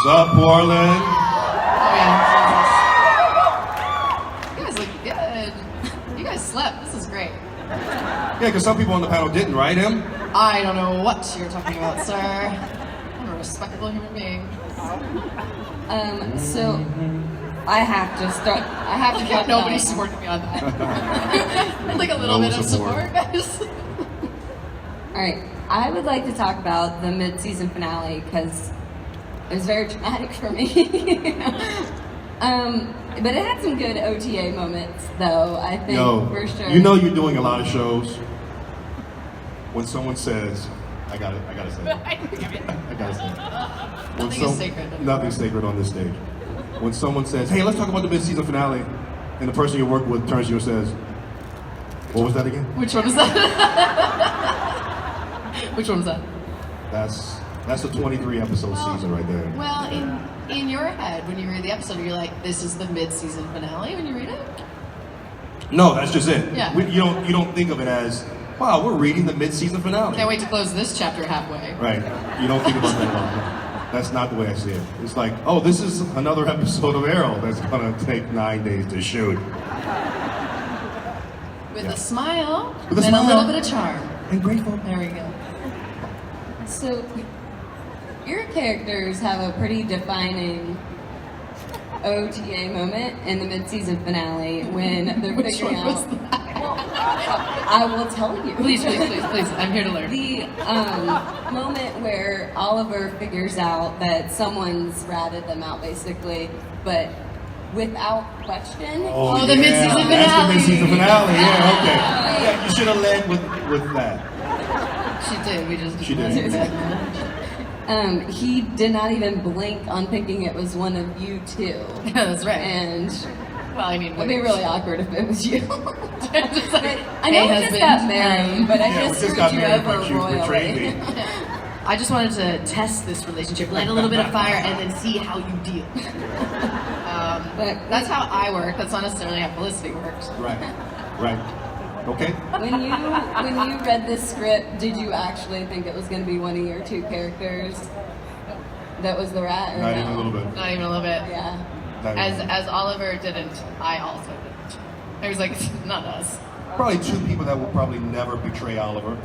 Sup, Portland? Oh, yeah. You guys look good. You guys slept. This is great. Yeah, because some people on the panel didn't, right, Em? I don't know what you're talking about, sir. I'm a respectable human being. So I have to start. I have to Yeah, get nobody supported me on that. Like a little No bit of support, guys. All right, I would like to talk about the mid-season finale because it was very traumatic for me. But it had some good OTA moments, though. I think for sure. You know you're doing a lot of shows when someone says, I gotta say it. I gotta say it. Nothing is sacred. Nothing's sacred on this stage. When someone says, hey, let's talk about the mid-season finale, and the person you work with turns to you and says, what was that again? Which one was that? Which one was that? That's a 23 episode season right there. Well, in your head, when you read the episode, you're like, this is the mid-season finale when you read it? No, that's just it. Yeah. You don't think of it as, wow, we're reading the mid-season finale. Can't wait to close this chapter halfway. Right. You don't think about that at all. That's not the way I see it. It's like, oh, this is another episode of Arrow that's gonna take 9 days to shoot. With a smile, With a and smile. a little bit of charm. And grateful. There we go. So, your characters have a pretty defining OTA moment in the mid-season finale when they're Which figuring one was out. that? I will tell you. Please, I'm here to learn. The moment where Oliver figures out that someone's ratted them out, basically, but without question. Oh, the mid-season finale. That's the mid-season finale. Yeah, okay. Yeah, you should have led with that. She did. We just She did. He did not even blink on thinking it was one of you two. Yeah, that's right. And Well, I mean, it'd be really awkward if it was you. Just like, I know hey, we just husband. got married, but I Yeah, we just just screwed got you married, over but you betrayed me. royally. I just wanted to test this relationship, light a little bit of fire, and then see how you deal. But That's how I work. That's not necessarily how Felicity works. Right. Right. Okay. when you read this script, did you actually think it was going to be one of your two characters that was the rat? Or Not no? even a little bit. Not even a little bit. Yeah. Not even. As Oliver didn't, I also didn't. I was like, it's not us. Probably two people that will probably never betray Oliver.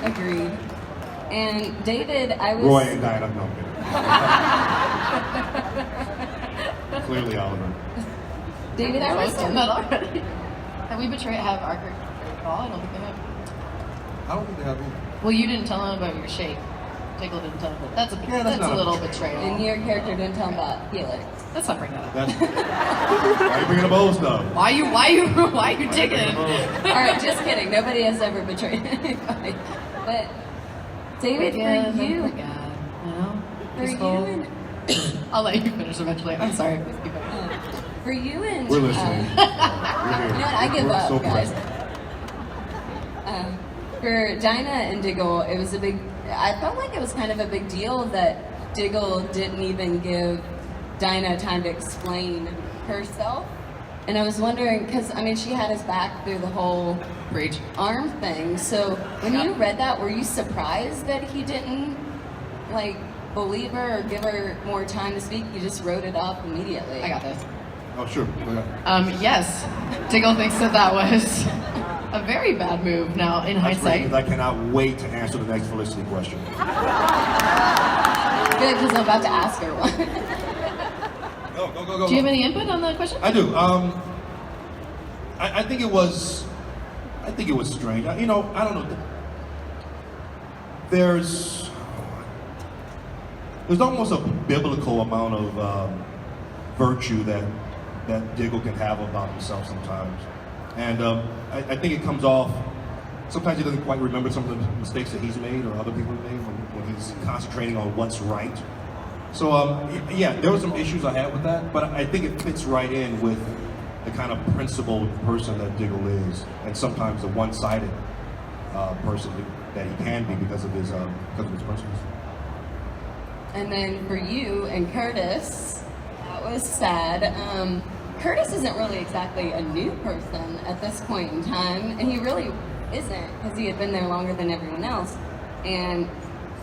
Agreed. And David, I was. Roy and Diana. No, I'm kidding. Clearly Oliver. David, I was. Posted that already. Have we betrayed? Have our character betrayed at all? I don't think they have. I don't think they have either. Well, you didn't tell him about your shape. Tickle didn't tell him. But that's a that's not a a little betrayal. betrayal. And your character didn't tell him about Helix. Let's not bring that up. That's, why are you bringing up old stuff? Why you digging? All right, just kidding. Nobody has ever betrayed anybody. But David, for you, You know? for you, Peaceful. and, I'll let you finish eventually. I'm sorry. Please keep going. for you and We're listening. We're here. you know what? I give We're up, so guys. present. For Dinah and Diggle, it was a big. I felt like it was kind of a big deal that Diggle didn't even give Dinah time to explain herself. And I was wondering, because I mean, she had his back through the whole Preach. arm thing. So when you read that, were you surprised that he didn't like believe her or give her more time to speak? You just wrote it off immediately. I got this. Oh, sure. Yes. Diggle thinks that was a very bad move now in That's great, hindsight. because I cannot wait to answer the next Felicity question. Good, because I'm about to ask her one. Go. Do you have any input on that question? I do. I think it was strange. I don't know. There's almost a biblical amount of virtue that Diggle can have about himself sometimes, and I think it comes off. Sometimes he doesn't quite remember some of the mistakes that he's made or other people have made when he's concentrating on what's right. So yeah, there were some issues I had with that, but I think it fits right in with the kind of principled person that Diggle is, and sometimes the one-sided person that he can be because of his principles. And then for you and Curtis, that was sad. Curtis isn't really exactly a new person at this point in time, and he really isn't, because he had been there longer than everyone else. And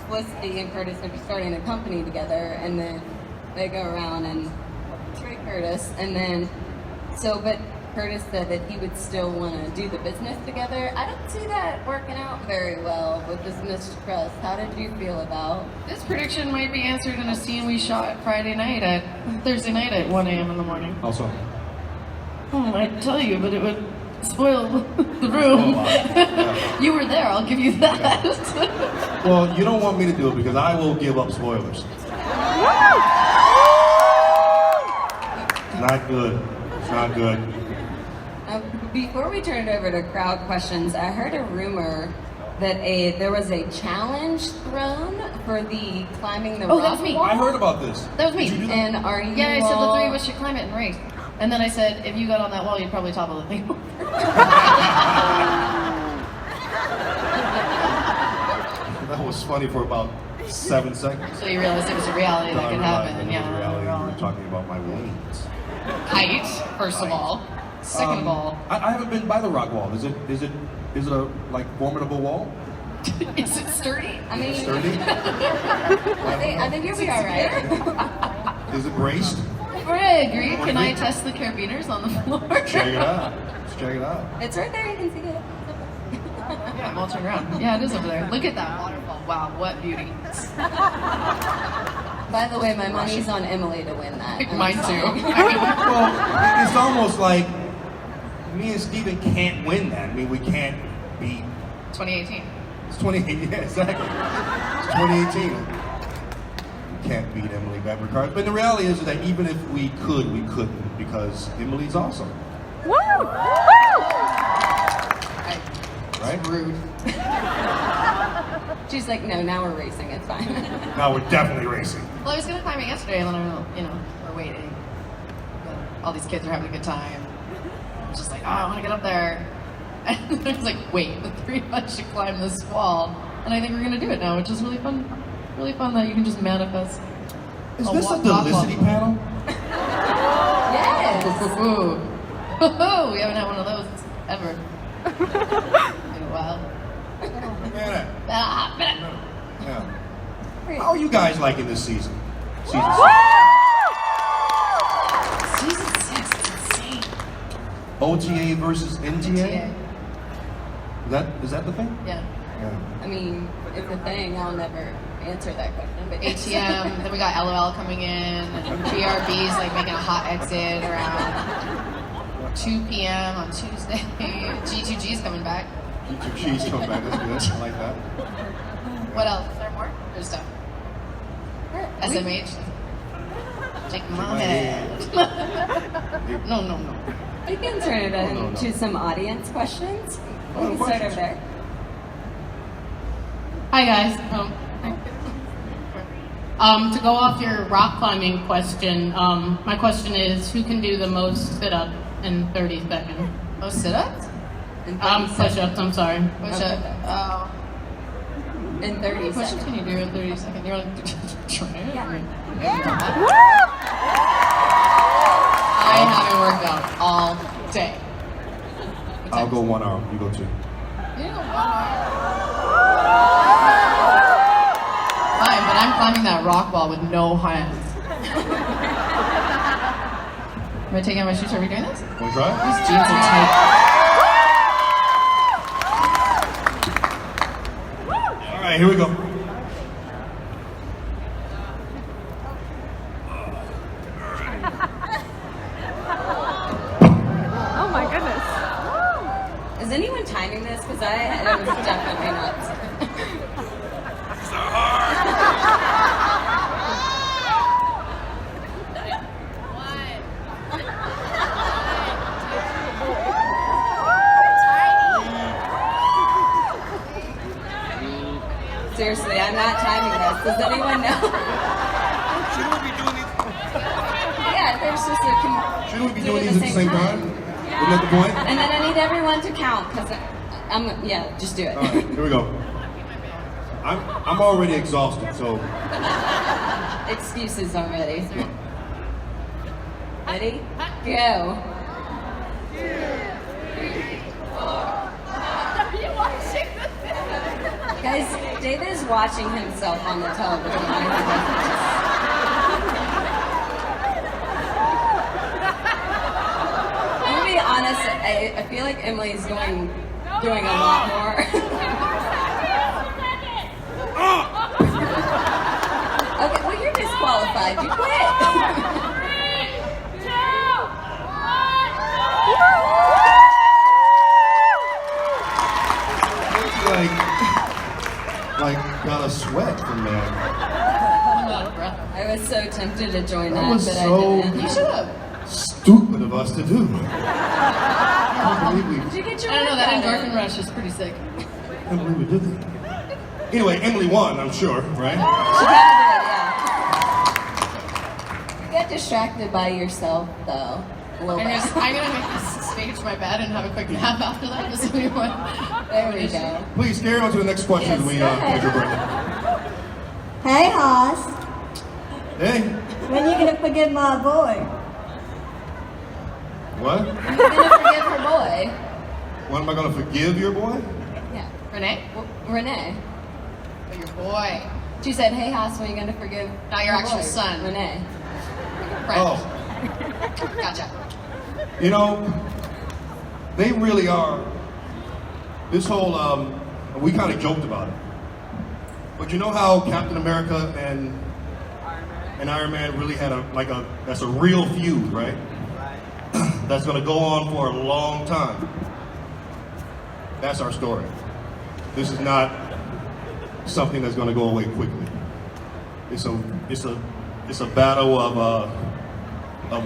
Felicity and Curtis are starting a company together, and then they go around and trade Curtis, and then but Curtis said that he would still want to do the business together. I don't see that working out very well with this mistrust. How did you feel about? This prediction might be answered in a scene we shot Thursday night at 1 a.m. in the morning. Also. I'd tell you, but it would spoil the room. Yeah. You were there, I'll give you that. Well, you don't want me to do it because I will give up spoilers. Not good. It's not good. Before we turn it over to crowd questions, I heard a rumor that there was a challenge thrown for the climbing the rock that was me. wall. I heard about this. That was me. Did you do that? And are you Yeah, I said the all... three of us should climb it and race. And then I said, if you got on that wall, you'd probably topple the thing over. That was funny for about 7 seconds. So you realized it was a reality that could happen. It was a reality. You were talking about my wounds. Height, first of all. Second of all. I haven't been by the rock wall. Is it a like formidable wall? Is it sturdy? I mean, Sturdy? I think you'll be all right. Is it braced? I agree. Can I test the carabiners on the floor? Check it out. Let's check it out. It's right there. You can see it. Yeah, I'm all turned around. Yeah, it is over there. Look at that waterfall. Wow, what beauty. By the way, my money's on Emily to win that. Mine too. Well, it's almost like me and Steven can't win that. I mean, we can't beat. 2018. It's 2018. Yeah, exactly. It's 2018. We can't beat Emily Bett Rickards. But the reality is that even if we could, we couldn't because Emily's awesome. Woo! Right? Rude. She's like, no, now we're racing. It's fine. Now we're definitely racing. Well, I was going to climb it yesterday, and then we're waiting. But all these kids are having a good time. I'm just like, I want to get up there. And I was like, wait, the three of us should climb this wall. And I think we're going to do it now, which is really fun. Really fun that you can just manifest. Is this a Felicity panel? Yes. Ooh. We haven't had one of those ever. In a while. Yeah. Yeah. How are you guys liking this season? Season 6. Season 6 is insane. OTA versus NTA? Is that the thing? Yeah. Yeah. I mean, it's a thing. I'll never answer that question. But ATM, then we got LOL coming in, and BRB's like making a hot exit around 2 p.m. on Tuesday. G2G's coming back. G2G's coming back, that's good. I like that. What else? Is there more? There's stuff. SMH. Take my head. No. We can turn it into some audience questions. We can start over there. Hi guys. To go off your rock climbing question, my question is, who can do the most sit-up in 30 seconds? Most sit-ups? Push-ups, I'm sorry. Push-up. Oh. In 30 What seconds. can you do in 30 seconds? You're like, try it. I haven't worked out all day. I'll go 1 hour, you go 2. Yeah, 1 hour. Fine, but I'm climbing that rock wall with no hands. Am I taking out my shoes? Are we doing this? Want to try? These jeans are tight. All right, here we go. Oh my goodness. Is anyone timing this? Because it was definitely nuts. Seriously, I'm not timing this. Does anyone know? Shouldn't we be doing these? Yeah, there's just a... Shouldn't we be doing these at the same time? Isn't that the point? And then I need everyone to count, because yeah, just do it. All right, here we go. I'm already exhausted, so Excuses already. Ready? Go. Dave is watching himself on the television. I'm gonna be honest, I feel like Emily's doing a lot more. Okay, well you're disqualified. You quit. Like got a sweat from that. I'm out of breath. I was so tempted to join That that, was but so- I didn't. You should have. Stupid of us to do. I can't believe we, Did you get your I don't know, that workout endorphin in? rush is pretty sick. can't believe we did that. Anyway, Emily won, I'm sure, right? She kind of did, yeah. You got distracted by yourself, though. A little bit. I'm gonna make this stage my bed and have a quick nap after that. Just so we went. There we go. Please carry on to the next question. Yes, We go ahead. finish your break. Hey, Hoss. Hey, When you gonna forgive my boy? what? You're gonna forgive her boy. When am I gonna forgive your boy? Yeah. Renee? Renee. Oh, your boy. She said, "Hey, Haas, when are you gonna forgive Not your actual boy, son. Renee?" Friend. Oh, Gotcha. you know, they really are. This whole, we kind of joked about it. But you know how Captain America and Iron Man really had that's a real feud, right? That's gonna go on for a long time. That's our story. This is not something that's gonna go away quickly. It's a battle of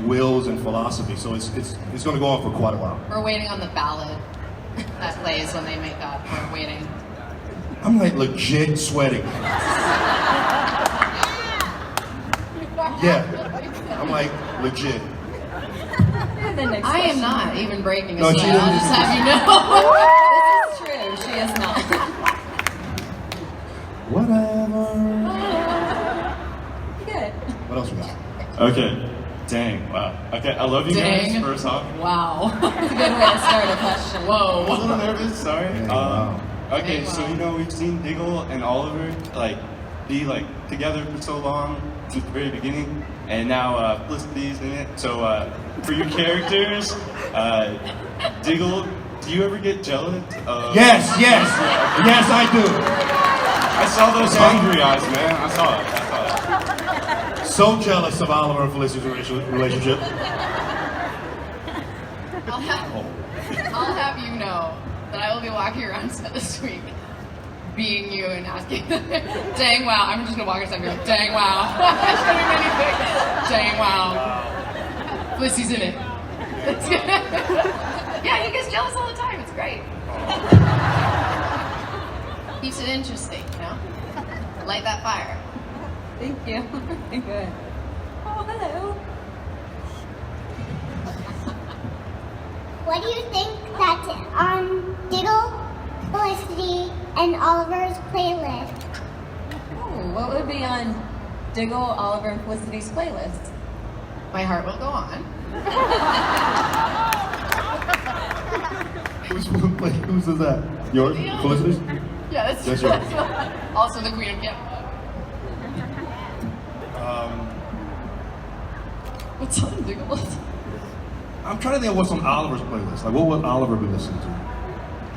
wills and philosophy. So it's gonna go on for quite a while. We're waiting on the ballad that plays when they make up. We're waiting. I'm like legit sweating. Yeah, I'm like legit. I am not even breaking a No, she sweat. I'll didn't. just have you know. This is true. She is not. Whatever. Good. What else we got? Okay. Dang. Wow. Okay. I love you Dang. guys. First off. Wow. That's a good way to start a question. I was a Whoa. little nervous. Sorry. Dang, wow. Okay. Dang, So wow. we've seen Diggle and Oliver be together for so long since the very beginning, and now Felicity's in it. So for your characters, Diggle, do you ever get jealous? Yes, I do. I saw those hungry eyes, man. I saw it. So jealous of Oliver and Felicity's relationship. I'll have you know that I will be walking around set this week being you and asking, dang wow, I'm just gonna walk around and be like, dang wow. I'm showing anything. Dang wow. Felicity's in it. It's good. Yeah, he gets jealous all the time. It's great. Keeps it interesting, you know? Light that fire. Thank you. Good. Oh, hello. What do you think that's on Diggle, Felicity, and Oliver's playlist? Oh, what would be on Diggle, Oliver, and Felicity's playlist? My heart will go on. Whose is that? Yours? Felicity's? Yeah, that's That's true. yours. Also the Queen of Kim. What's on Diggle's? I'm trying to think of what's on Oliver's playlist. Like, what would Oliver be listening to?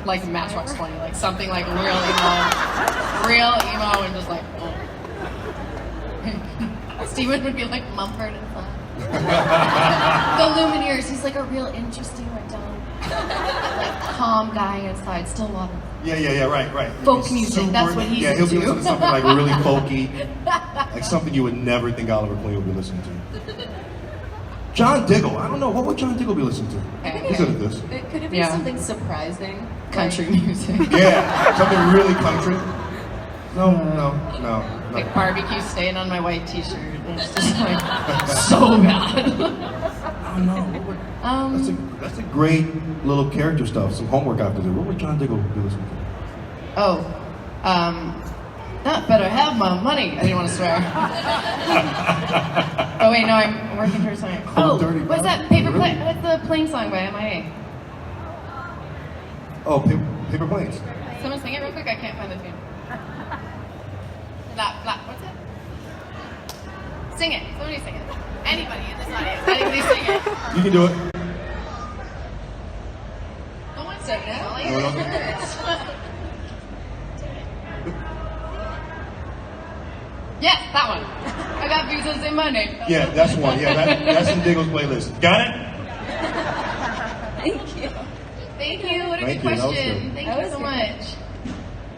Like Matchbox 20, like something like real emo, and just like, oh. Steven would be like Mumford and Son. The Lumineers, he's like a real interesting, like calm guy inside, still a lot of Yeah, right. folk He's music, that's what he's Yeah, he'll be into. listening to something like really folky, like something you would never think Oliver Queen would be listening to. John Diggle, I don't know, what would John Diggle be listening to? He's good at this. Could it be Yeah. something surprising? country music. Yeah, something really country. No. Like barbecue stain on my white t-shirt. It's just like so bad. Oh no. That's a great little character stuff. Some homework I have to do. What would John Diggle be listening to? That better have my money. I didn't want to swear. Oh wait, no, I'm working towards something. Oh, Dirty what's that Bastard? paper plane? What's the plane song by MIA? Oh, Paper Planes. Someone sing it real quick. I can't find the tune. What's it? Sing it. Somebody sing it. Anybody in this audience. Anybody sing it. You can do it. No one sing it. All I No, hear no. is birds. Yes, that one. I got views in my name. Yeah, that's one. Yeah, that's in Diggle's playlist. Got it? Thank you. Thank you. What a Thank good you. That was question. good. Thank That you was so good. much.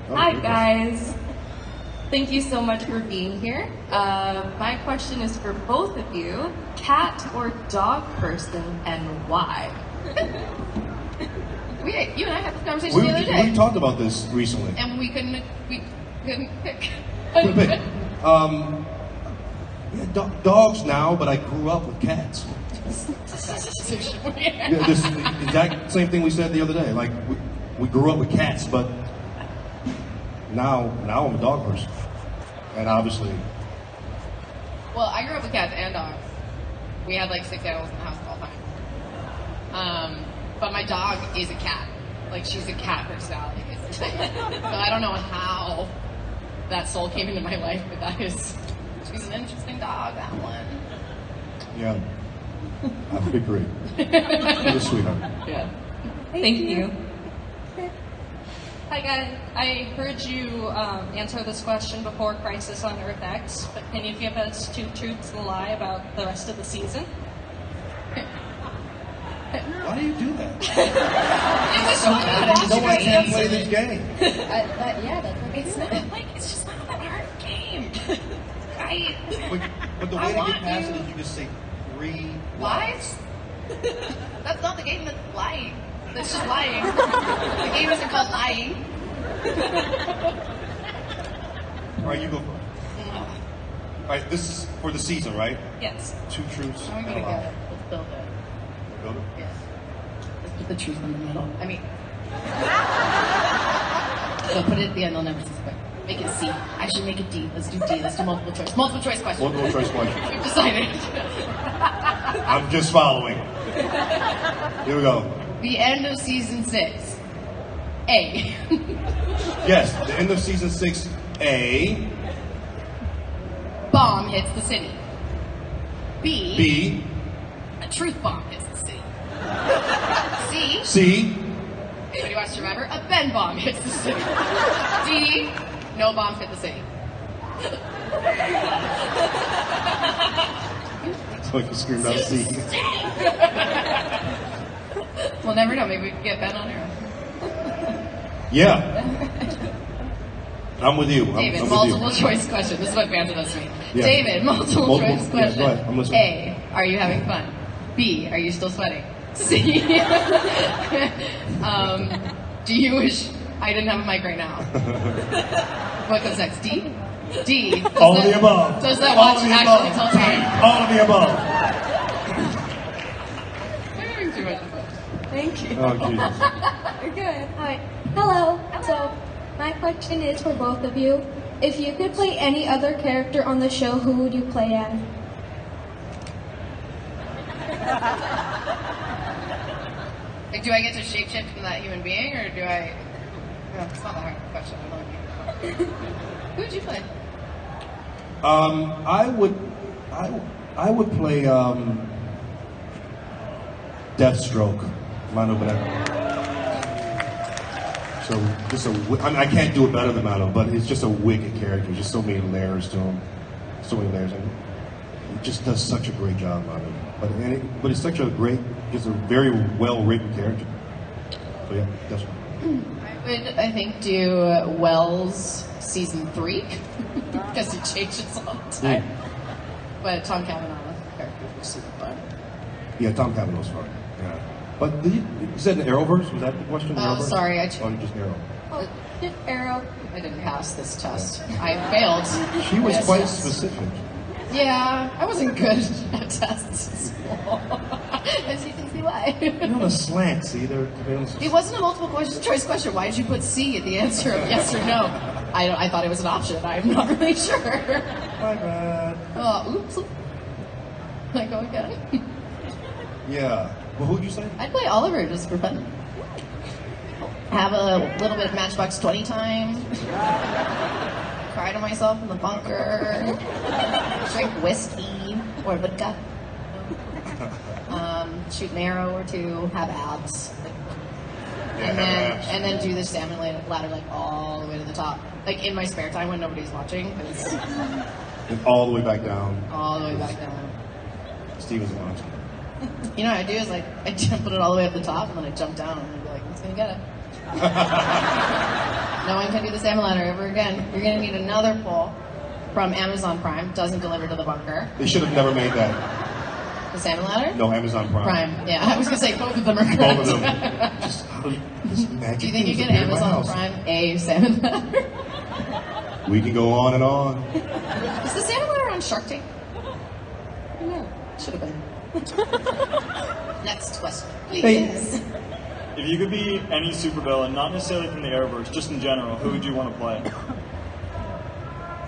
Hi guys. Thank you so much for being here. My question is for both of you, cat or dog person, and why? You and I had this conversation the other day. We talked about this recently. And we couldn't pick. Yeah, dogs now, but I grew up with cats. Yeah, this exact same thing we said the other day. Like we grew up with cats, but now I'm a dog person, and obviously. Well, I grew up with cats and dogs. We had like 6 animals in the house all the time. But my dog is a cat. Like she's a cat personality. Is the thing. So I don't know how that soul came into my life, but she's an interesting dog. That one. Yeah, I agree. You're a sweetheart. Yeah. Thank you. Hi guys. I heard you answer this question before Crisis on Earth X, but can you give us 2 truths and a lie about the rest of the season? Why do you do that? It was so bad. No one can play this game. Yeah, that's what It's not like it's just not that hard a game. But the I way to want get past you- it is you just say 3 Lies? That's not the game that's lying. That's just lying. The game isn't called lying. All right, you go first. All right, this is for the season, right? Yes. 2 truths. I'm and gonna a get lie. it. Let's build it. Build it? Yes. Let's put the truth in the middle. I mean, so put it at the end. They'll never suspect. Make it C. I should make it D. Let's do D. Let's do multiple choice. Multiple choice question. Multiple choice question. We've decided. I'm just following. Here we go. The end of season 6. A. Yes, the end of season 6, A. Bomb hits the city. B. B. A truth bomb hits the city. C. C. Anybody watch Survivor? A Ben bomb hits the city. D. No bombs hit the city. So you screamed out C. We'll never know. Maybe we can get Ben on here. Yeah. I'm with you. David, I'm multiple with you. choice question. This is what fans of us mean. Yeah. David, multiple choice yeah, question. go ahead. I'm listening. A. Are you having fun? B. Are you still sweating? C. Do you wish I didn't have a mic right now? What comes next? D? D. Does All of that- the above. Does that All watch of the actually above. tell time? All of the above. I'm having too much fun. Thank you. Oh, Jesus. You're good. Hi. Hello. So, my question is for both of you. If you could play any other character on the show, who would you play as? Like, do I get to shapeshift into that human being, or do I? No, it's not that hard of a question. I don't know. Who would you play? I would play Deathstroke, Mano Breno. So just I can't do it better than Mano, but he's just a wicked character. Just so many layers to him, so many layers, and he just does such a great job on it. But it's such a great, just a very well written character. So yeah, Deathstroke. I would, I think, do Wells season 3 because he changes all the time. But Tom Cavanaugh's character was super fun. Yeah, Tom Cavanaugh's fun. Yeah. But you said an Arrowverse? Was that the question? Oh, Arrowverse? sorry, Or just Arrow? Oh, just Arrow. I didn't pass this test. I failed. She was this quite test. specific. Yeah, I wasn't good at tests in school. As you can see why. You're on a slant, see? It wasn't a multiple choice question. Why did you put C at the answer of yes or no? I thought it was an option. I'm not really sure. My bad. Oh, oops. Can I go again? Yeah. Well, who'd you say? I'd play Oliver just for fun. Have a little bit of Matchbox 20 time. cry to myself in the bunker, drink whiskey or vodka, shoot an arrow or two, have abs, and then do the salmon ladder like all the way to the top, like in my spare time when nobody's watching. And all the way back down. All the way back down. Steve was watching. You know what I do is like I put it all the way up the top and then I jump down and I'd be like, who's gonna get it? No one can do the salmon ladder ever again. You're gonna need another pole from Amazon Prime. Doesn't deliver to the bunker. They should have never made that. The salmon ladder? No, Amazon Prime. Prime. Yeah, I was gonna say both of them are correct. Both of them. Just, this magic Do you think you thing get is appeared in my Amazon house. Prime a salmon ladder? We can go on and on. Is the salmon ladder on Shark Tank? No. Should have been. Next question, please. Thanks. If you could be any supervillain, not necessarily from the Arrowverse, just in general, who would you want to play?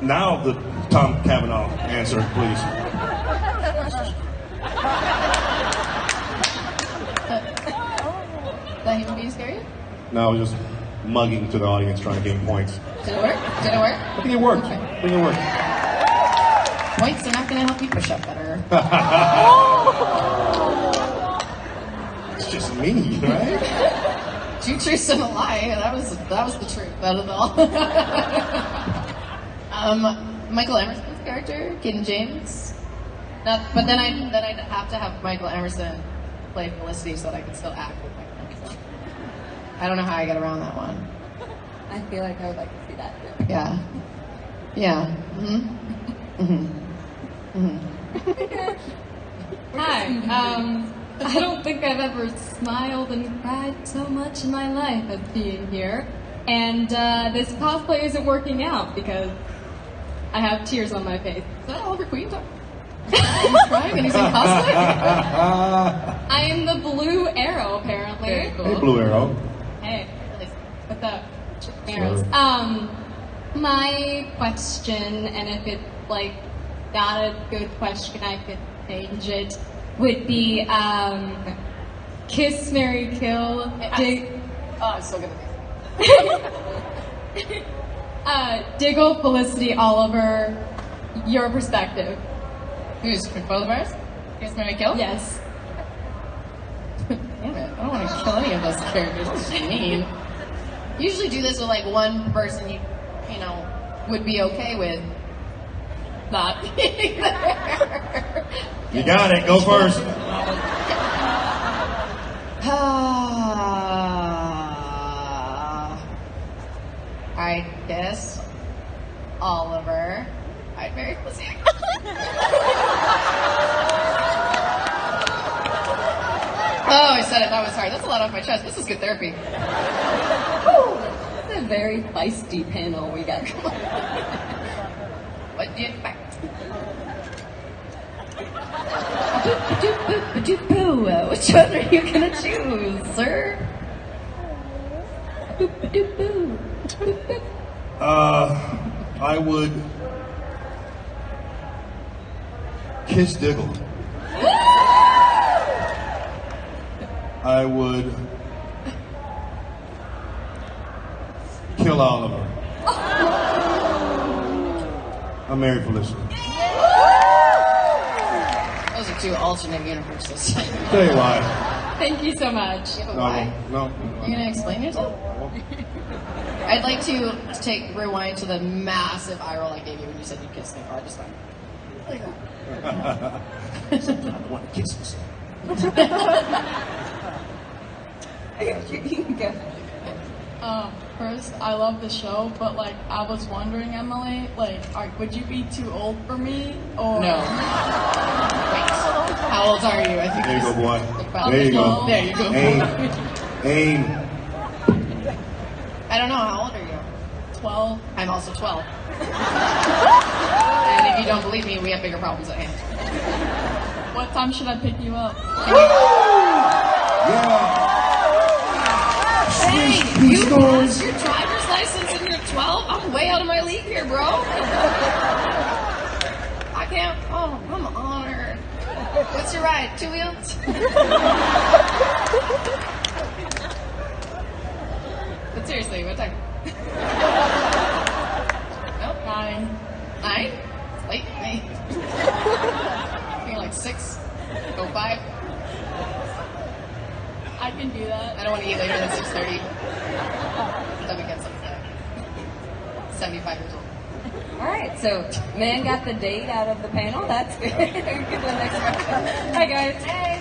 Now the Tom Cavanaugh answer, please. That human being scary? No, I was just mugging to the audience trying to gain points. Did it work? Did it work? I think it worked. I think it worked. Points are not going to help you push up better. It's just me, right? Two truths and a lie. That was the truth out of it all. Michael Emerson's character, Kid James. But then I'd have to have Michael Emerson play Felicity so that I could still act with Michael Emerson. I don't know how I get around that one. I feel like I would like to see that too. Yeah. Yeah. Hi. I don't think I've ever smiled and cried so much in my life as being here. And this cosplay isn't working out because I have tears on my face. Is that Oliver Queen talking? He's crying and he's in cosplay? I am the Blue Arrow, apparently. Very cool. Hey, Blue Arrow. Hey, what's up? Sure. Arrows. My question, and if it's like not a good question, I could change it, would be kiss, marry, kill. I'm still gonna Diggle, Felicity, Oliver, your perspective. Who's both of ours? Kiss, marry, kill? Yes. Damn it, I don't want to kill any of those characters. This is mean. Usually do this with like one person you know, would be okay with not being there. You got it. Go first. I guess Oliver. I'd marry Felicity. Oh, I said it. That was hard. That's a lot off my chest. This is good therapy. It's a very feisty panel we got. What do you expect? Which one are you gonna choose, sir? I would kiss Diggle. I would kill Oliver. I'm married Felicity. Those are two alternate universes. Tell you why. Thank you so much. Why? No. You're gonna explain yourself? I'd like to rewind to the massive eye roll I gave you when you said you kissed me. Or I just went like that. Sometimes I want to kiss myself. First, I love the show, but like I was wondering, Emily, like, would you be too old for me, or No. Wait. How old are you? I think There you go, boy. About There you go. 12. There you go. Aim. I don't know. How old are you? 12? I'm also 12. And if you don't believe me, we have bigger problems at hand. What time should I pick you up? Yeah. Hey, you passed your driver's license and you're 12? I'm way out of my league here, bro. I can't. Oh, I'm honored. What's your ride? 2 wheels? But seriously, what time? Nope. 9. 9? It's late for me. You're like 6, go 5. I can do that. I don't want to eat later than 6:30. Then we get something. 75 years old. All right, so man got the date out of the panel. That's good. Good one, next question. Hi guys. Hey.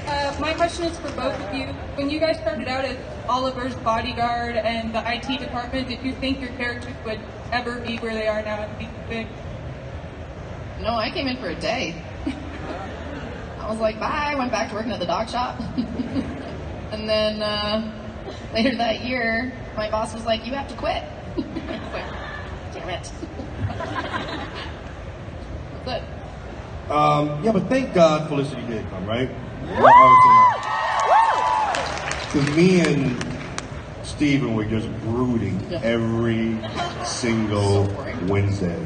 My question is for both of you. When you guys started out as Oliver's bodyguard and the IT department, did you think your characters would ever be where they are now at season 6? No, I came in for a day. I was like, bye. I went back to working at the dog shop. And then later that year, my boss was like, you have to quit. I was like, damn it. But Yeah, but thank God Felicity did come, right? Because me and Steven were just brooding every single Wednesday.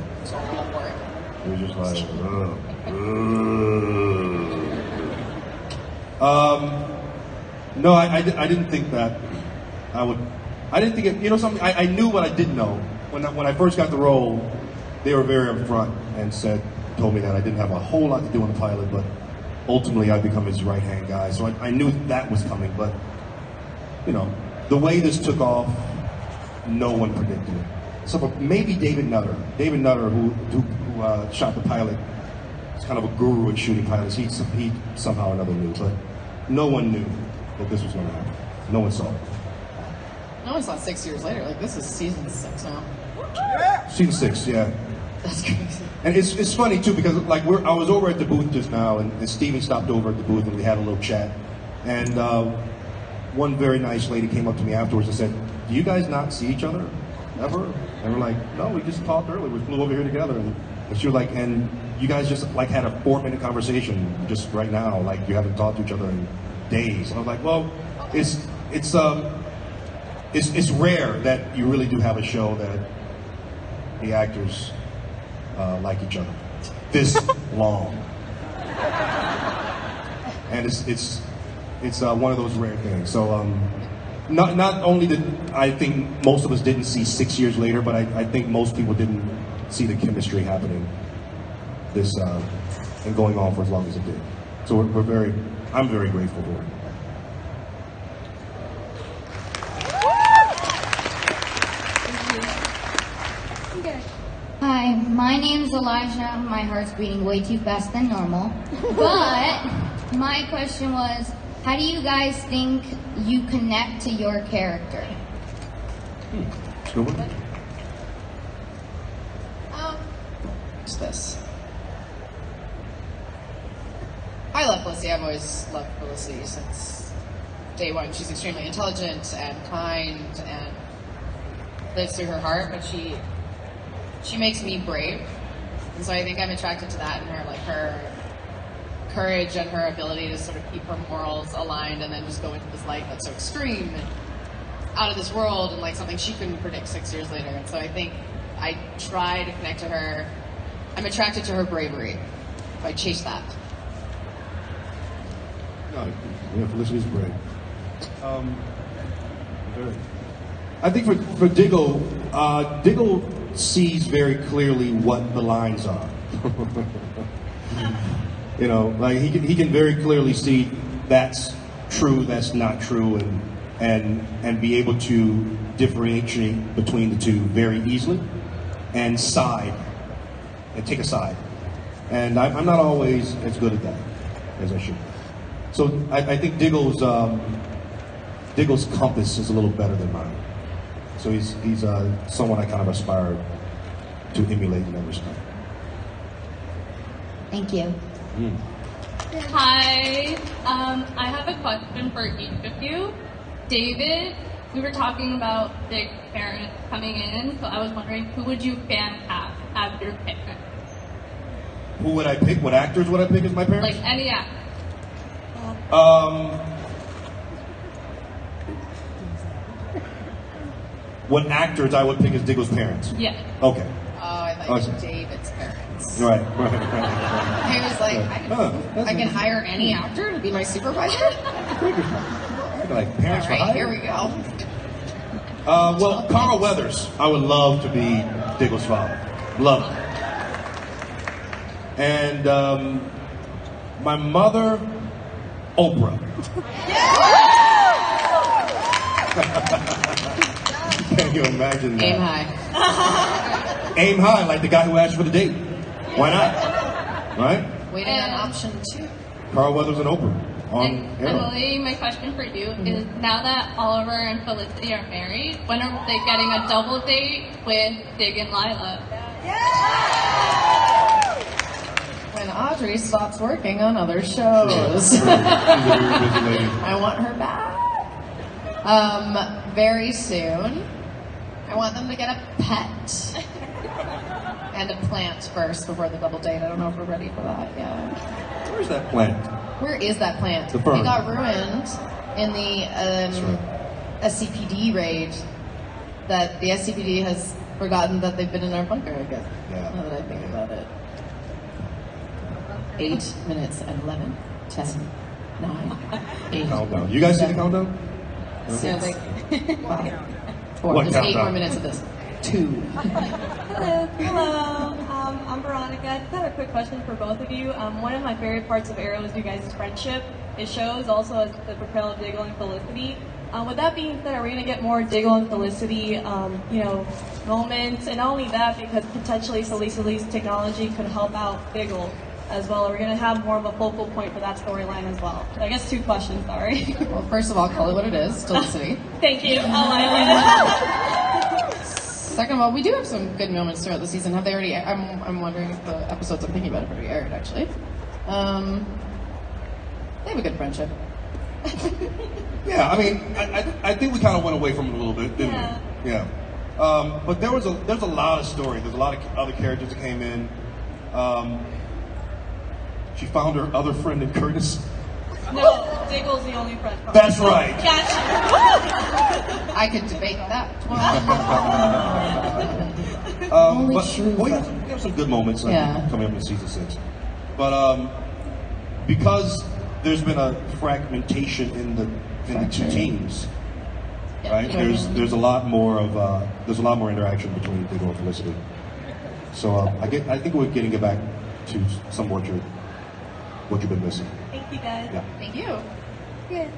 It was just like, no, I didn't think that I would. I didn't think it. You know something? I knew what I didn't know when I first got the role. They were very upfront and told me that I didn't have a whole lot to do on the pilot, but ultimately I'd become his right-hand guy. So I knew that was coming, but you know, the way this took off, no one predicted it. So maybe David Nutter, who shot the pilot, is kind of a guru at shooting pilots. He somehow or another knew, but no one knew that this was going to happen. No one saw it. no one saw 6 years later. Like, this is season 6 now. Season 6, yeah. That's crazy. And it's funny too because like I was over at the booth just now, and Steven stopped over at the booth and we had a little chat. And one very nice lady came up to me afterwards and said, "Do you guys not see each other ever?" And we're like, "No, we just talked earlier. We flew over here together." And she was like, "And you guys just like had a 4-minute conversation just right now, like you haven't talked to each other in days." And I was like, "Well, it's rare that you really do have a show that the actors like each other this long." And it's one of those rare things. So not only did I think most of us didn't see 6 years later, but I think most people didn't see the chemistry happening this and going on for as long as it did. So I'm very grateful for it. Hi, my name's Elijah. My heart's beating way too fast than normal. But my question was, how do you guys think you connect to your character? What's this? I love Felicity. I've always loved Felicity since day one. She's extremely intelligent and kind and lives through her heart, but she makes me brave. And so I think I'm attracted to that in her, like her courage and her ability to sort of keep her morals aligned and then just go into this life that's so extreme and out of this world and like something she couldn't predict 6 years later. And so I think I try to connect to her. I'm attracted to her bravery. So I chase that. No, yeah, Felicity's brave. I think for Diggle, Diggle sees very clearly what the lines are. You know, like he can very clearly see that's true, that's not true, and be able to differentiate between the two very easily, and take a side. And I'm not always as good at that as I should. So I think Diggle's compass is a little better than mine. So he's someone I kind of aspire to emulate in that respect. Thank you. Hi, I have a question for each of you. David, we were talking about big parents coming in, so I was wondering, who would you fan cast as your parent? Who would I pick? What actors would I pick as my parents? Like any actor. What actors I would pick as Diggle's parents? Yeah. Okay. Oh, I like David's parents. Right. He was like, I can hire any actor to be my supervisor? Like parents for All right, hire? here we go. Well, Carl Weathers. I would love to be Diggle's father. Love it. And my mother, Oprah. Can you imagine that? Aim high. Aim high, like the guy who asked for the date. Why not? Right? Waiting on option 2. Carl Weathers and Oprah on And Arrow. Emily, my question for you is, now that Oliver and Felicity are married, when are they getting a double date with Dig and Lila? When Audrey stops working on other shows. She's a very busy lady. I want her back. Very soon. I want them to get a pet. And a plant first before the double date. I don't know if we're ready for that yet. Where's that plant? Where is that plant? The fern. It got ruined in the SCPD raid. That the SCPD has forgotten that they've been in our bunker, I guess. Yeah. Now that I think about it. 8 minutes and 11, 10, 9, 8. Countdown. You guys see the countdown? 6, 5, 4. What Just 8 countdown? more minutes of this. 2. Hello. I'm Veronica. I just have a quick question for both of you. One of my favorite parts of Arrow is you guys' friendship. It shows also as the portrayal of Diggle and Felicity. With that being said, are we going to get more Diggle and Felicity, moments? And not only that, because potentially Felicity's technology could help out Diggle as well. Are we going to have more of a focal point for that storyline as well? So I guess 2 questions, sorry. Well, first of all, call it what it is, Felicity. Thank you. Second of all, we do have some good moments throughout the season. Have they already? I'm wondering if the episodes I'm thinking about have already aired. Actually, they have a good friendship. Yeah, I mean, I think we kind of went away from it a little bit, didn't we? Yeah. But there's a lot of story. There's a lot of other characters that came in. She found her other friend in Curtis. No, Diggle's the only friend. That's right. Gotcha. I could debate that. But we have some good moments coming up in season 6. But because there's been a fragmentation in the 2 teams, right? There's a lot more interaction between Diggle and Felicity. So I think we're getting it back to some what you've been missing. Thank you, guys. Yeah. Thank you. Good.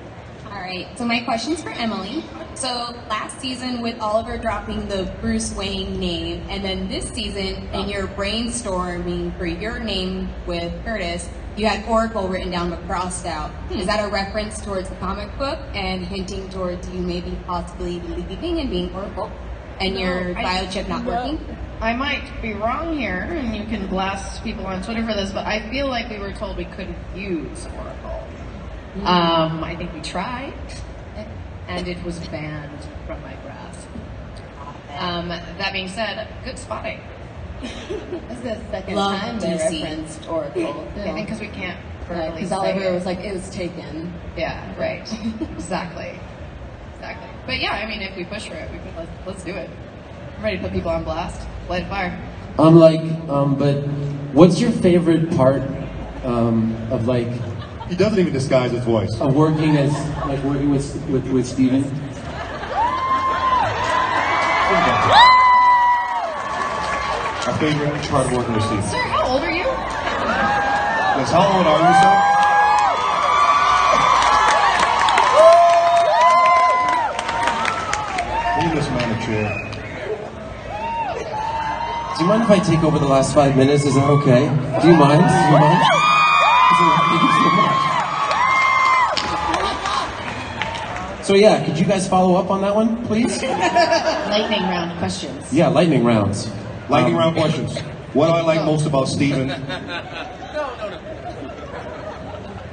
All right, so my question's for Emily. So last season with Oliver dropping the Bruce Wayne name, and then this season in your brainstorming for your name with Curtis, you had Oracle written down but crossed out. Is that a reference towards the comic book and hinting towards you maybe possibly leaving and being Oracle? And your biochip not working? I might be wrong here, and you can blast people on Twitter for this, but I feel like we were told we couldn't use Oracle. I think we tried, and it was banned from my grasp. That being said, good spotting. That's the second Love time they DC. referenced Oracle. I think because we can't verbally Because say Oliver it. was like, it was taken. Yeah, right. Exactly. But yeah, I mean, if we push for it, let's do it. I'm ready to put people on blast. Light a fire. But what's your favorite part of like? He doesn't even disguise his voice. Of working with Steven. Our favorite part of working with Steve. Sir, how old are you? Yes, how old are you, sir? Leave this man a chair. Do you mind if I take over the last 5 minutes? Is that okay? Do you mind? Thank you so much. So yeah, could you guys follow up on that one, please? Lightning round questions. Yeah, lightning rounds. Lightning round questions. What do I like most about Steven?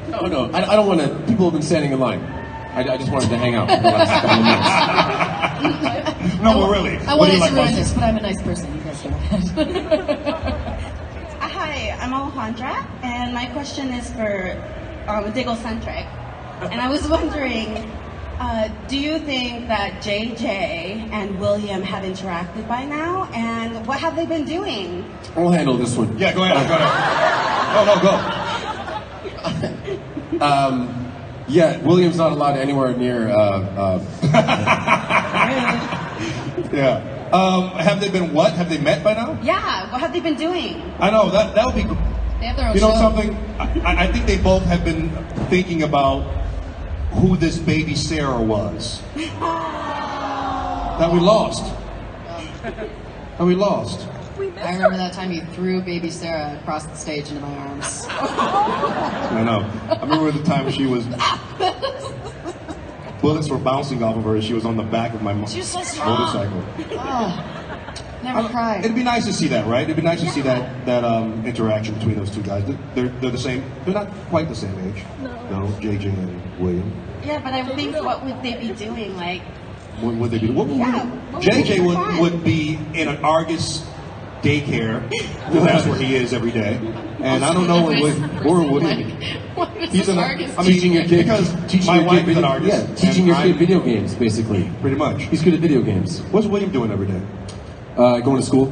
No, I don't want to. People have been standing in line. I just wanted to hang out for the last couple of minutes. No, but really. I What do wanted you like to most? ruin this, but I'm a nice person. You guys go ahead. Hi, I'm Alejandra, and my question is for Diggle-centric. And I was wondering, do you think that JJ and William have interacted by now? And what have they been doing? I'll handle this one. Yeah, go ahead. Go. Yeah, William's not allowed anywhere near. Yeah. Have they been what? Have they met by now? Yeah, what have they been doing? I know, that would be... They have their own You know show. something? I think they both have been thinking about who this baby Sarah was. That we lost. That we lost. I remember that time you threw baby Sarah across the stage into my arms. I know. I remember the time she was... Bullets were bouncing off of her as she was on the back of my She was so strong. motorcycle. Oh, never cried. It'd be nice to see that, right? It'd be nice to see that interaction between those two guys. They're the same. They're not quite the same age. No, JJ and William. Yeah, but I would think, what would they be doing? Like, What would they be? JJ would be in an Argus daycare, because that's where he is every day. And I don't know where William. He's an Argus. Teaching your kid, because teaching my your wife kid is an video, Argus. yeah, teaching your kid video games, basically. Pretty much. He's good at video games. What's William doing every day? Going to school,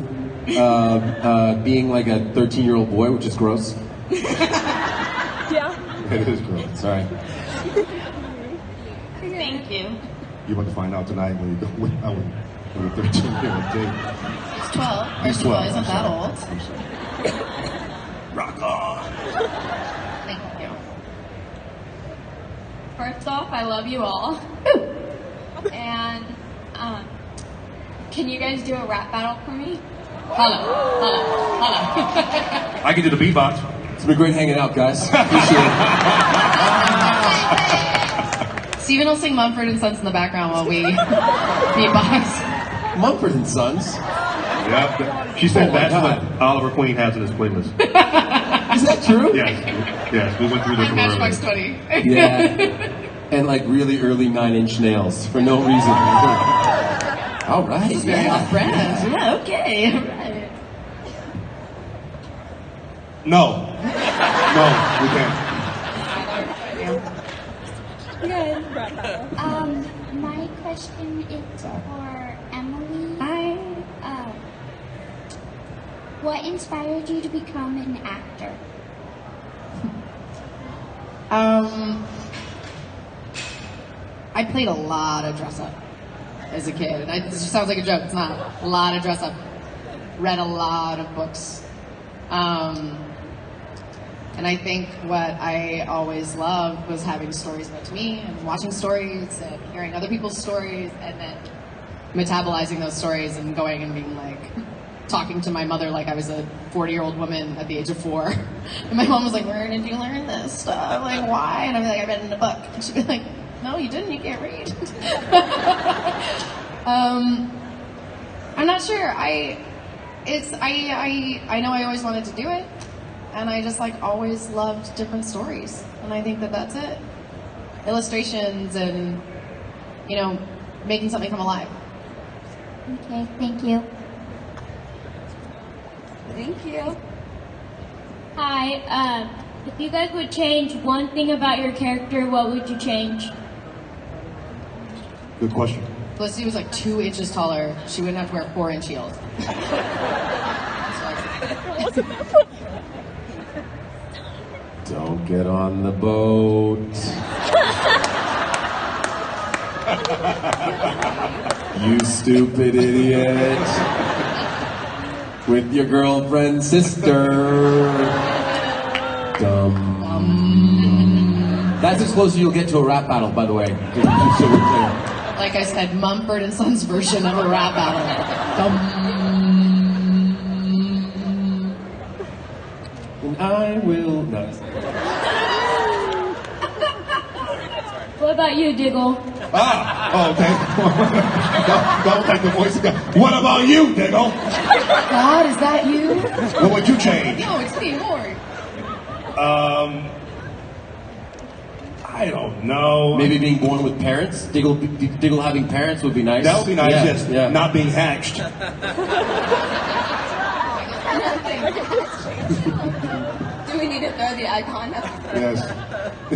being like a 13-year-old boy, which is gross. Yeah. It is gross. Sorry. thank you. You're about to find out tonight when you go out with a 13-year-old date. He's 12. He's 12. He's not that old. Rock on. Thank you. First off, I love you all. And can you guys do a rap battle for me? Holla, holla, holla. I can do the beatbox. It's been great hanging out, guys. Appreciate it. Steven will sing Mumford and Sons in the background while we beatbox. Mumford and Sons. Yep. She said that's what Oliver Queen has in his playlist. Is that true? Yes. Yes. We went through this earlier. Matchbox 20. Yeah. And like really early 9-inch nails for no reason. All right. This is very yeah. on brand. Yeah, okay. All right. No. No, we can't. My question is for Emily. What inspired you to become an actor? I played a lot of dress up as a kid. This just sounds like a joke. It's not. A lot of dress up. Read a lot of books. And I think what I always loved was having stories about me and watching stories and hearing other people's stories and then metabolizing those stories and going and being like, talking to my mother like I was a 40-year-old woman at the age of 4. And my mom was like, where did you learn this stuff? I'm like, why? And I'd be like, I read it in a book. And she'd be like, no, you didn't. You can't read. I'm not sure. I know I always wanted to do it. And I just like always loved different stories. And I think that that's it. Illustrations and, you know, making something come alive. Okay, thank you. Thank you. Hi, if you guys would change one thing about your character, what would you change? Good question. Felicity was like 2 inches taller. She wouldn't have to wear 4-inch heels. Don't get on the boat. You stupid idiot. With your girlfriend's sister. Dumb. That's as close as you'll get to a rap battle, by the way. Just so we're clear. Like I said, Mumford and Sons version of a rap battle. And I will. No. What about you, Diggle? Oh, okay. Don't take the voice again. What about you, Diggle? God, is that you? What would you change? No, it's me, Lord. I don't know. Maybe being born with parents. Diggle having parents would be nice. That would be nice, yes. Yeah. Not being hatched. Do we need to throw the icon up? Yes.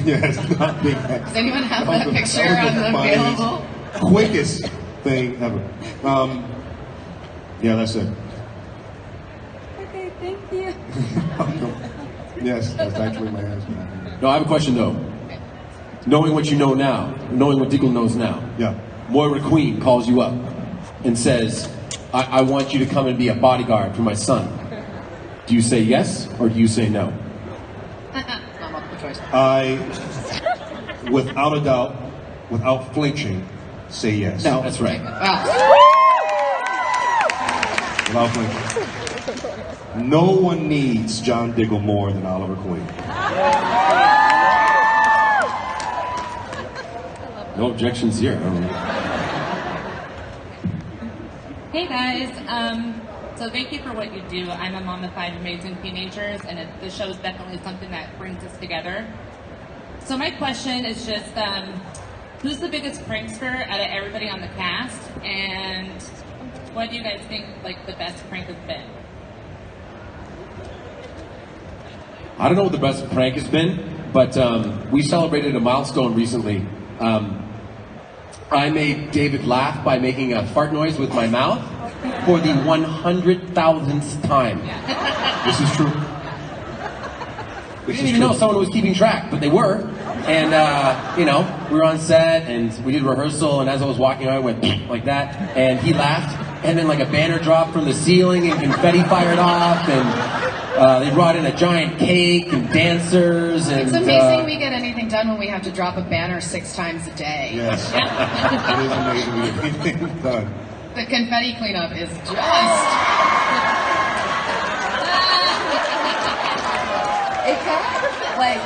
Yes, not being hatched. Does anyone have that picture on the available? Quickest thing ever. Yeah, that's it. Okay, thank you. Yes, that's actually my answer. No, I have a question though. Knowing what you know now, knowing what Diggle knows now. Yeah. Moira Queen calls you up and says, I want you to come and be a bodyguard for my son. Do you say yes or do you say no? Not multiple choice. I, without a doubt, without flinching, say yes. No, that's right. Without flinching. No one needs John Diggle more than Oliver Queen. No objections here. Hey guys, so thank you for what you do. I'm a mom of 5 amazing teenagers, and the show is definitely something that brings us together. So my question is just, who's the biggest prankster out of everybody on the cast, and what do you guys think like the best prank has been? I don't know what the best prank has been, but we celebrated a milestone recently. I made David laugh by making a fart noise with my mouth for the 100,000th time. This is true. We didn't even know someone was keeping track, but they were. And, you know, we were on set and we did rehearsal, and as I was walking out, I went like that, and he laughed, and then like a banner dropped from the ceiling and confetti fired off, and they brought in a giant cake and dancers. And, It's amazing we get anything done when we have to drop a banner 6 times a day. Yes. It is amazing we get anything done. The confetti cleanup is just... It kind of, like,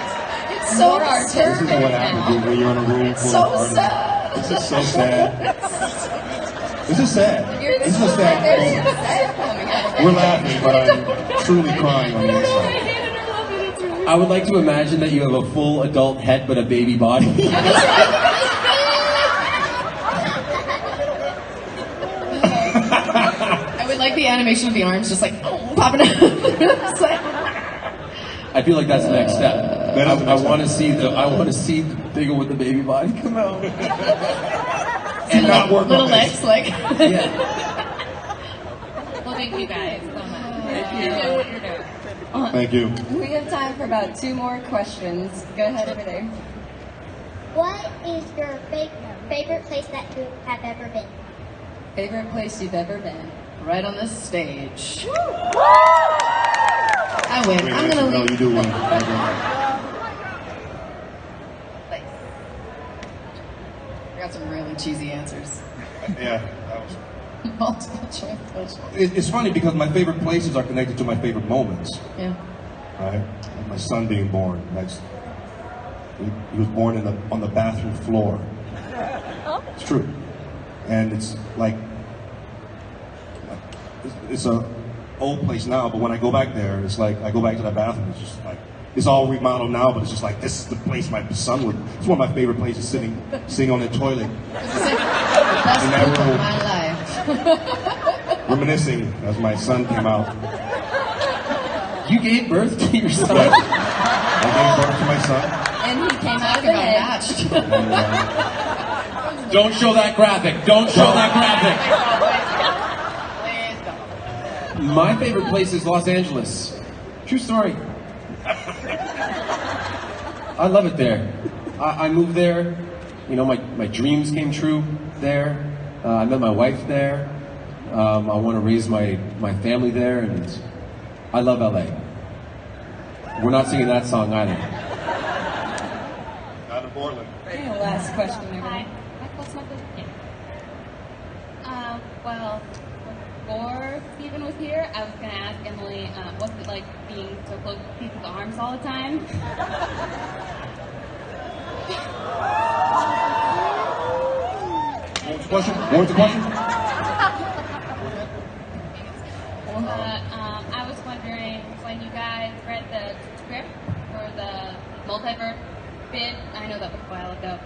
it's so more This is what happens when you're in a room It's full so of artists. sad. This is so sad. This is sad. This is a sad thing. We're laughing, but I'm truly crying on the inside. I would like to imagine that you have a full adult head but a baby body. I would like the animation of the arms just like popping out. It's like- I feel like that's the next step. I want to see the Diggle with the baby body come out. And little legs, like. Well, thank you guys so much. Thank you. You're doing what you're doing. Thank you. We have time for about 2 more questions. Go ahead over there. What is your favorite place that you have ever been? Favorite place you've ever been? Right on this stage. I win. I'm gonna No, leave. you do win. I got some really cheesy answers. Yeah. That was... Multiple choice questions. It's funny because my favorite places are connected to my favorite moments. Yeah. Right? Like my son being born. He was born on the bathroom floor. It's true. And it's like, it's a old place now, but when I go back there, it's like, I go back to that bathroom, it's just like, it's all remodeled now, but it's just like, this is the place my son would, it's one of my favorite places, sitting on the toilet. Best that week of room. my life. Reminiscing as my son came out. You gave birth to your son? I gave birth to my son. And he came out of Talk the about head. matched. Don't show that graphic. Don't show that graphic. My favorite place is Los Angeles. True story. I love it there. I moved there. You know, my dreams came true there. I met my wife there. I want to raise my family there, and I love LA. We're not singing that song either. Out of Portland. Okay, last question over there. Well, before Steven was here, I was going to ask Emily, what's it like being so close to people's arms all the time? What's the question? What's the question? I was wondering, when you guys read the script for the multiverse bit, I know that was a while ago,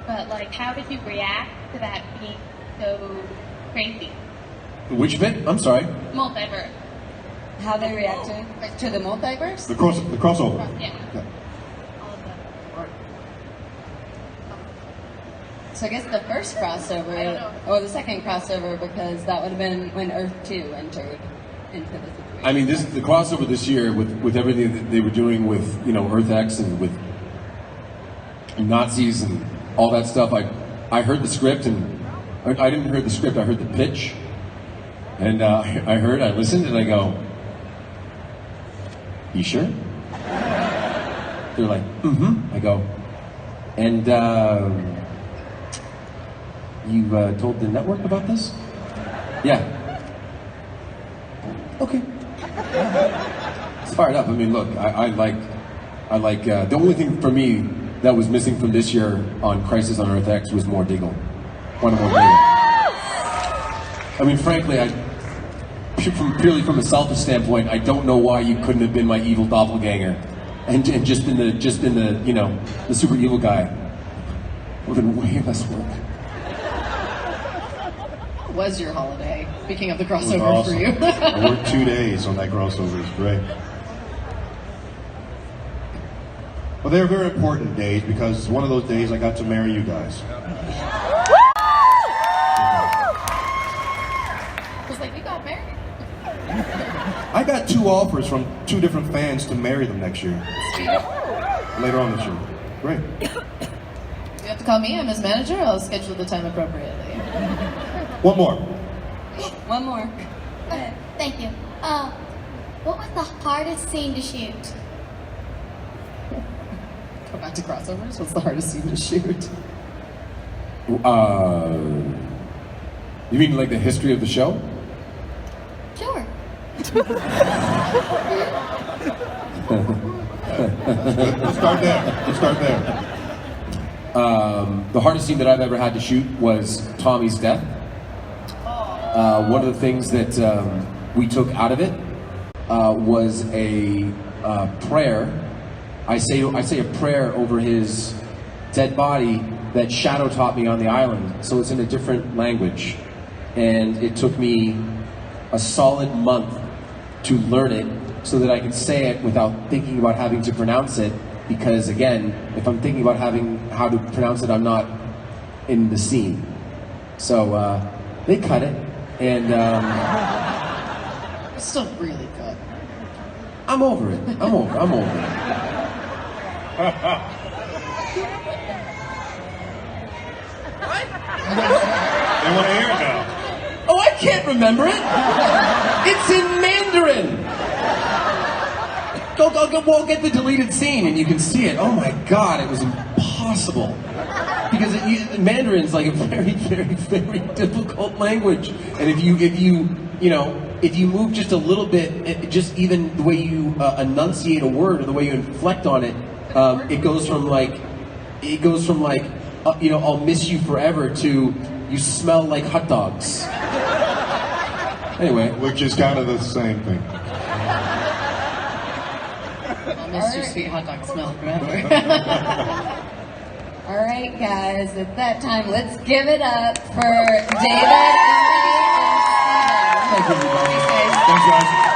but like, how did you react to that being so crazy? Which bit? I'm sorry. Multiverse. How they react to the multiverse? The crossover. Yeah. So I guess the first crossover, or the second crossover, because that would have been when Earth 2 entered into the situation. I mean, the crossover this year with everything that they were doing with, you know, Earth X and with Nazis and all that stuff. I heard the script, and I didn't hear the script. I heard the pitch, And I listened, and I go, you sure? They're like, mm-hmm. I go, and you told the network about this? Yeah. Okay. It's fired up. I mean, look, I like the only thing for me that was missing from this year on Crisis on Earth X was more Diggle. One more Diggle. I mean, frankly, purely from a selfish standpoint, I don't know why you couldn't have been my evil doppelganger and just been the you know, the super evil guy. It would have been way less work. What was your holiday? Speaking of the It was crossover awesome. for you. I worked 2 days on that crossover. It was great. Well, they were very important days because one of those days I got to marry you guys. I was like, you got married. I got 2 offers from 2 different fans to marry them next year. Later on this year. Great. You have to call me. I'm his manager. I'll schedule the time appropriately. One more. One more. Thank you. What was the hardest scene to shoot? Go back to crossovers. What's the hardest scene to shoot? You mean like the history of the show? Sure. Let's start there. The hardest scene that I've ever had to shoot was Tommy's death. One of the things that we took out of it was a prayer. I say a prayer over his dead body that Shadow taught me on the island. So it's in a different language. And it took me a solid month to learn it so that I could say it without thinking about having to pronounce it. Because again, if I'm thinking about how to pronounce it, I'm not in the scene. So they cut it, and It's still really good. I'm over it. I'm over it. They want to hear it now. Oh, I can't remember it. It's in Mandarin. We'll get the deleted scene and you can see it. Oh my God, it was impossible. Because Mandarin's like a very, very, very difficult language. And if you move just a little bit, just even the way you enunciate a word or the way you inflect on it, it goes from like, I'll miss you forever to you smell like hot dogs. Anyway. Which is kind of the same thing. I'll miss your sweet hot dog smell forever. All right, guys, it's that time. Let's give it up for David, Emily, and Steven. Thank you, everybody. Thanks, guys. Thanks, guys.